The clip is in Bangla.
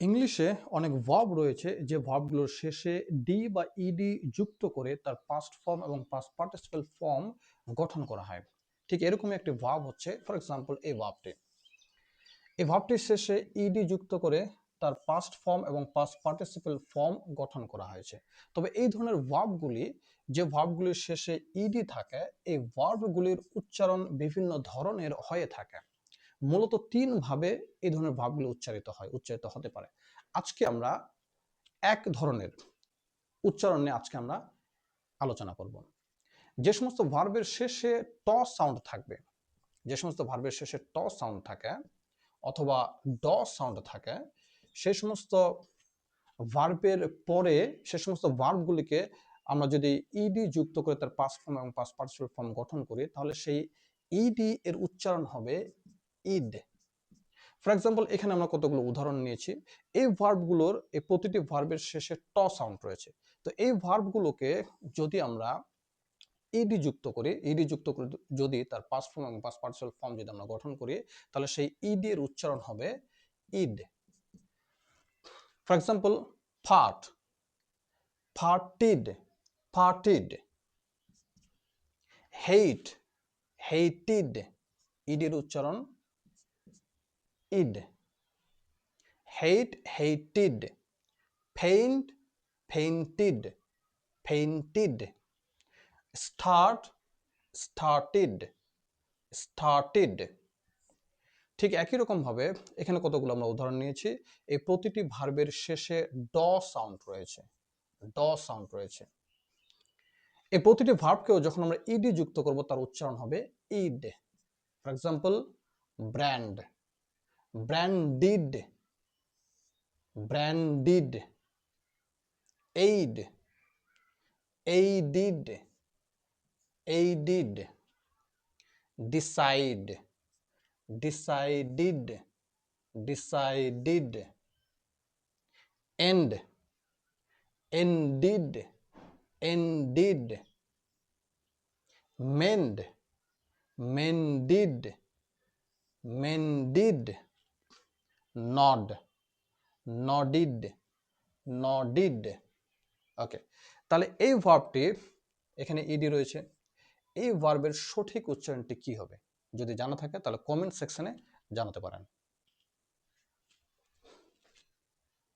ইংলিশে অনেক ভার্ব রয়েছে যে ভার্বগুলোর শেষে ডি বা ইডি যুক্ত করে তার পাস্ট ফর্ম এবং পাস্ট পার্টিসিপেল ফর্ম গঠন করা হয়। ঠিক এরকমই একটি ভার্ব হচ্ছে ফর এক্সাম্পল এই ভার্বটি। এই ভার্বটির শেষে ইডি যুক্ত করে তার পাস্ট ফর্ম এবং পাস্ট পার্টিসিপেল ফর্ম গঠন করা হয়েছে। তবে এই ধরনের ভার্বগুলি যে ভার্বগুলির শেষে ইডি থাকে এই ভার্বগুলির উচ্চারণ বিভিন্ন ধরনের হয়ে থাকে। মূলত তিন ভাবে এই ধরনের ভার্বগুলো উচ্চারিত হতে পারে। আজকে আমরা এক ধরনের উচ্চারণ নিয়ে আমরা আলোচনা করব। যে সমস্ত ভার্বের শেষে ট সাউন্ড থাকবে, যে সমস্ত ভার্বের শেষে ট সাউন্ড থাকে অথবা ড সাউন্ড থাকে, সেই সমস্ত ভার্বের পরে সে সমস্ত ভার্বগুলিকে আমরা যদি ইডি যুক্ত করে তার পাস্ট ফর্ম এবং পাস্ট পার্টিসিপেল ফর্ম গঠন করি তাহলে সেই ইডি এর উচ্চারণ হবে ইড। ফর এক্সাম্পল এখানে আমরা কতগুলো উদাহরণ নিয়েছি। এই ভার্বগুলোর এই প্রতিটি ভার্বের শেষে ট সাউন্ড রয়েছে। তো এই ভার্বগুলোকে যদি আমরা ইডি যুক্ত করি, ইডি যুক্ত করে যদি তার পাস্ট ফর্ম এবং পাস্ট পার্টিসিপেল ফর্ম যদি আমরা গঠন করি তাহলে সেই ইডি এর উচ্চারণ হবে id. For example fart, farted, farted. Hate, hated, ইডির উচ্চারণ ইড। Hate, hated. Faint, fainted, fainted. Start, started, started. ঠিক একই রকম ভাবে এখানে কতগুলো আমরা উদাহরণ নিয়েছি। এই প্রতিটি ভার্বের শেষে ড সাউন্ড রয়েছে, ড সাউন্ড রয়েছে। এই প্রতিটি ভার্বকেও যখন আমরা ইডি যুক্ত করব তার উচ্চারণ হবে id. For example brand, branded, branded. Aid, aided, aided. Decide, decided, decided. End, ended, ended. Mend, mended, mended. Nod, nodded, nodded. Okay, তাহলে এই ভার্বটি এখানে ইডি রয়েছে, এই ভার্বের সঠিক উচ্চারণটি কি হবে যদি জানা থাকে তাহলে কমেন্ট সেকশনে জানাতে পারেন।